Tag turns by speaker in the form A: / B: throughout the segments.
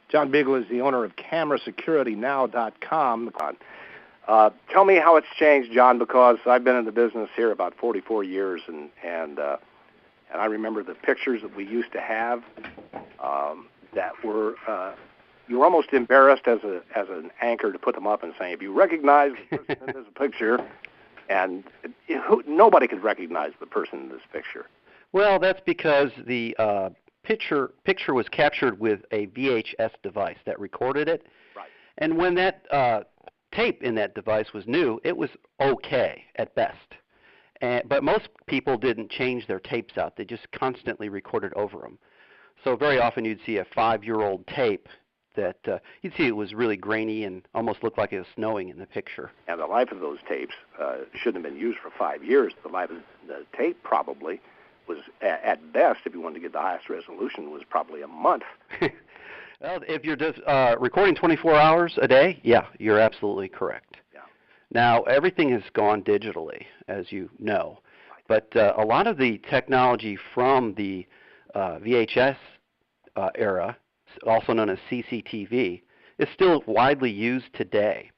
A: John Beagle is the owner of CameraSecurityNow.com. Tell me how it's changed, John, because I've been in the business here about 44 years, and I remember the pictures that we used to have that were you were almost embarrassed as an anchor to put them up and say, if you recognize the person in this picture, and nobody could recognize the person in this picture.
B: Well, that's because the picture was captured with a VHS device that recorded it.
A: Right.
B: And when that tape in that device was new, it was okay at best. But most people didn't change their tapes out. They just constantly recorded over them. So very often you'd see a 5-year-old tape that you'd see it was really grainy and almost looked like it was snowing in the picture.
A: And the life of those tapes shouldn't have been used for 5 years. The life of the tape probably was, at best, if you wanted to get the highest resolution, was probably a month.
B: Well, if you're just recording 24 hours a day, yeah, you're absolutely correct.
A: Yeah.
B: Now, everything has gone digitally, as you know. But a lot of the technology from the VHS era, also known as CCTV, is still widely used today.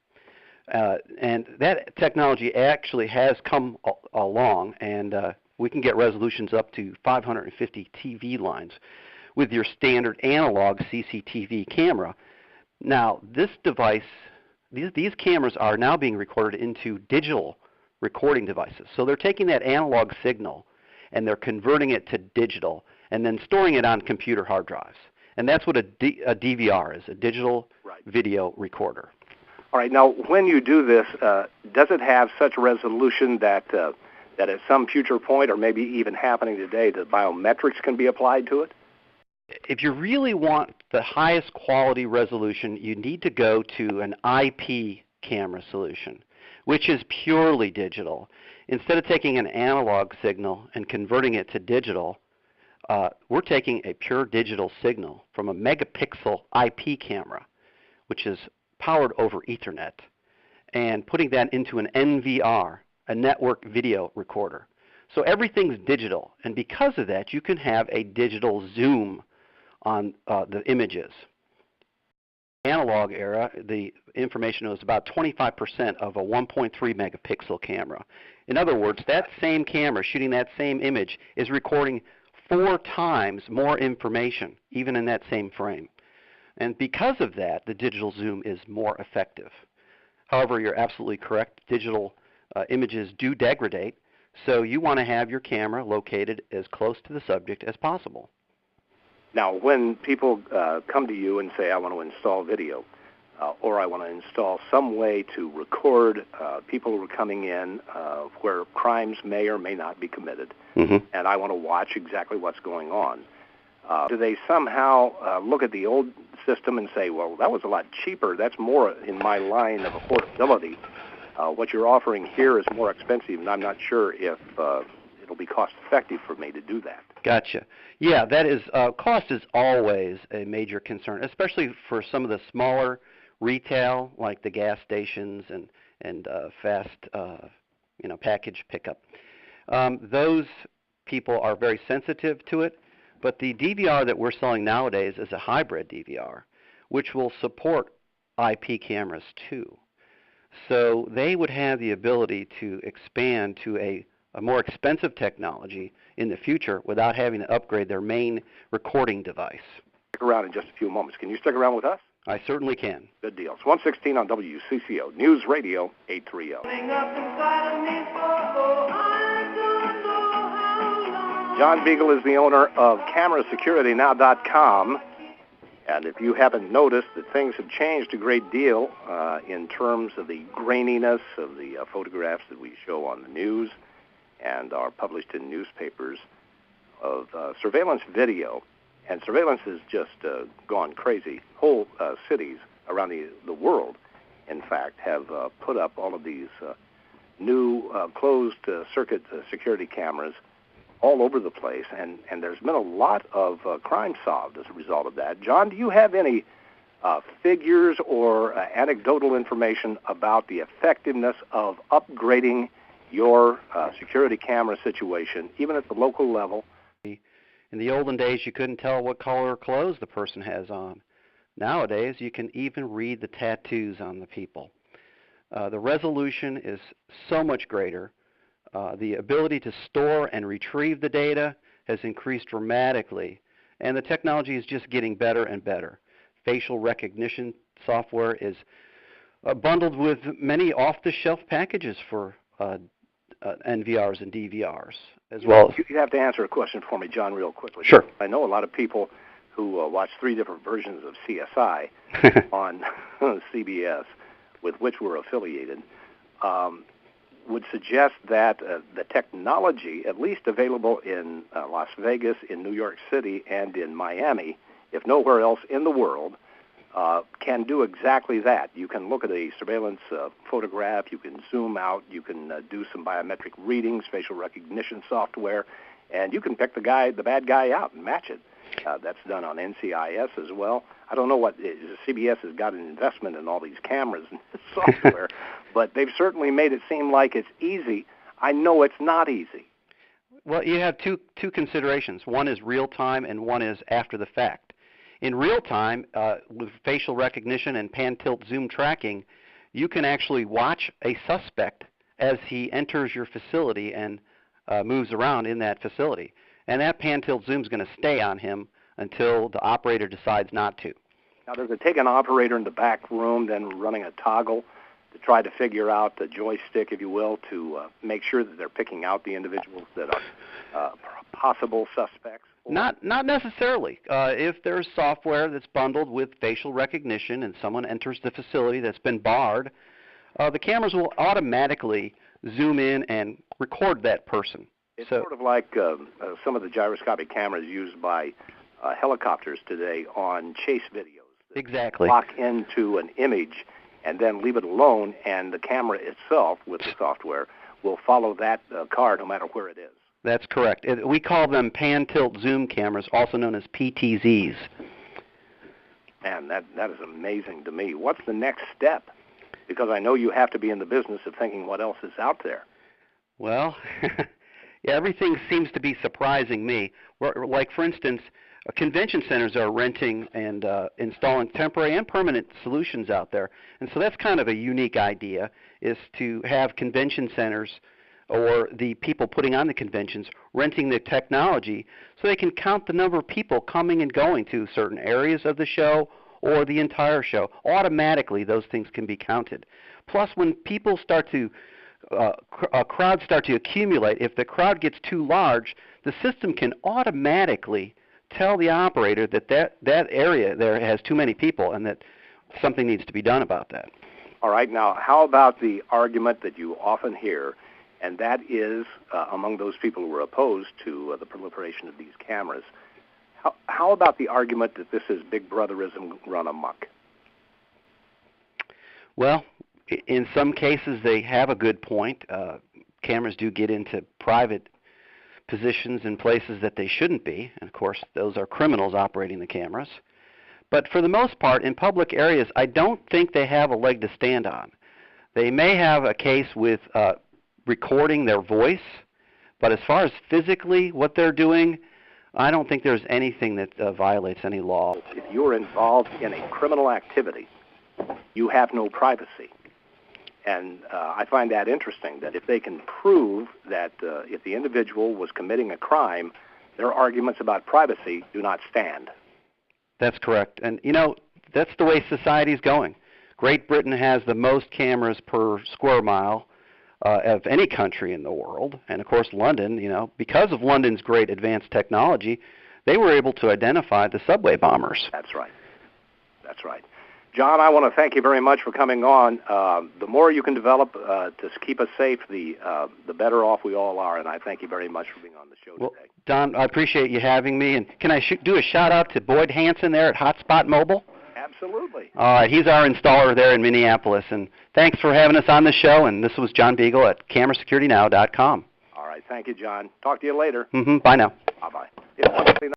B: And that technology actually has come along, and we can get resolutions up to 550 TV lines with your standard analog CCTV camera. Now, this device, these cameras are now being recorded into digital recording devices. So they're taking that analog signal and they're converting it to digital and then storing it on computer hard drives. And that's what a DVR is, a digital video recorder.
A: All right. Now, when you do this, does it have such resolution that at some future point, or maybe even happening today, the biometrics can be applied to it?
B: If you really want the highest quality resolution, you need to go to an IP camera solution, which is purely digital. Instead of taking an analog signal and converting it to digital, we're taking a pure digital signal from a megapixel IP camera, which is powered over Ethernet, and putting that into an NVR, a network video recorder. So everything's digital, and because of that, you can have a digital zoom on the images. Analog era, the information was about 25% of a 1.3 megapixel camera. In other words, that same camera shooting that same image is recording 4 times more information, even in that same frame. And because of that, the digital zoom is more effective. However, you're absolutely correct. Digital images do degrade, so you want to have your camera located as close to the subject as possible.
A: Now, when people come to you and say, I want to install video, or I want to install some way to record people who are coming in where crimes may or may not be committed, and I want to watch exactly what's going on, do they somehow look at the old system and say, well, that was a lot cheaper, that's more in my line of affordability. What you're offering here is more expensive, and I'm not sure if it'll be cost-effective for me to do that.
B: Gotcha. Yeah, that is, cost is always a major concern, especially for some of the smaller retail, like the gas stations and fast, package pickup. Those people are very sensitive to it, but the DVR that we're selling nowadays is a hybrid DVR, which will support IP cameras too. So they would have the ability to expand to a more expensive technology in the future without having to upgrade their main recording device.
A: Stick around in just a few moments. Can you stick around with us?
B: I certainly can.
A: Good deal. It's 1:16 on WCCO News Radio 830. John Beagle is the owner of CameraSecurityNow.com. And if you haven't noticed that things have changed a great deal in terms of the graininess of the photographs that we show on the news and are published in newspapers of surveillance video. And surveillance has just gone crazy. Whole cities around the world, in fact, have put up all of these new closed-circuit security cameras all over the place, and there's been a lot of crime solved as a result of that. John, do you have any figures or anecdotal information about the effectiveness of upgrading your security camera situation, even at the local level?
B: In the olden days, you couldn't tell what color clothes the person has on. Nowadays, you can even read the tattoos on the people. The resolution is so much greater. The ability to store and retrieve the data has increased dramatically, and the technology is just getting better and better. Facial recognition software is bundled with many off-the-shelf packages for NVRs and DVRs as well.
A: You have to answer a question for me, John, real quickly.
B: Sure.
A: I know a lot of people who watch 3 different versions of CSI on CBS, with which we're affiliated, would suggest that the technology, at least available in Las Vegas, in New York City, and in Miami, if nowhere else in the world, can do exactly that. You can look at a surveillance photograph, you can zoom out, you can do some biometric readings, facial recognition software, and you can pick the bad guy out and match it. That's done on NCIS as well. I don't know what CBS has got an investment in all these cameras and software, but they've certainly made it seem like it's easy. I know it's not easy.
B: Well, you have two considerations. One is real time, and one is after the fact. In real time, with facial recognition and pan-tilt zoom tracking, you can actually watch a suspect as he enters your facility and moves around in that facility. And that pan-tilt zoom is going to stay on him until the operator decides not to.
A: Now, does it take an operator in the back room then running a toggle to try to figure out the joystick, if you will, to make sure that they're picking out the individuals that are possible suspects?
B: Not necessarily. If there's software that's bundled with facial recognition and someone enters the facility that's been barred, the cameras will automatically zoom in and record that person.
A: It's sort of like some of the gyroscopic cameras used by helicopters today on chase videos.
B: Exactly.
A: Lock into an image and then leave it alone, and the camera itself with the software will follow that car no matter where it is.
B: That's correct. We call them pan-tilt zoom cameras, also known as PTZs.
A: Man, that is amazing to me. What's the next step? Because I know you have to be in the business of thinking what else is out there.
B: Well, yeah, everything seems to be surprising me. Like, for instance, convention centers are renting and installing temporary and permanent solutions out there. And so that's kind of a unique idea, is to have convention centers or the people putting on the conventions renting the technology so they can count the number of people coming and going to certain areas of the show or the entire show. Automatically, those things can be counted. Plus, when people start to crowds start to accumulate, if the crowd gets too large, the system can automatically tell the operator that area there has too many people and that something needs to be done about that.
A: All right. Now, how about the argument that you often hear, and that is among those people who are opposed to the proliferation of these cameras, how about the argument that this is Big Brotherism run amok?
B: Well, in some cases they have a good point. Cameras do get into private positions in places that they shouldn't be, and of course those are criminals operating the cameras. But for the most part, in public areas, I don't think they have a leg to stand on. They may have a case with recording their voice, but as far as physically what they're doing, I don't think there's anything that violates any law.
A: If you're involved in a criminal activity, you have no privacy. And I find that interesting, that if they can prove that if the individual was committing a crime, their arguments about privacy do not stand.
B: That's correct. And, you know, that's the way society's going. Great Britain has the most cameras per square mile of any country in the world. And, of course, London, you know, because of London's great advanced technology, they were able to identify the subway bombers.
A: That's right. That's right. John, I want to thank you very much for coming on. The more you can develop to keep us safe, the better off we all are, and I thank you very much for being on the show today.
B: Don, I appreciate you having me. And can I do a shout-out to Boyd Hansen there at Hotspot Mobile?
A: Absolutely.
B: All right, he's our installer there in Minneapolis. And thanks for having us on the show, and this was John Beagle at CameraSecurityNow.com.
A: All right, thank you, John. Talk to you later.
B: Bye now.
A: Bye-bye.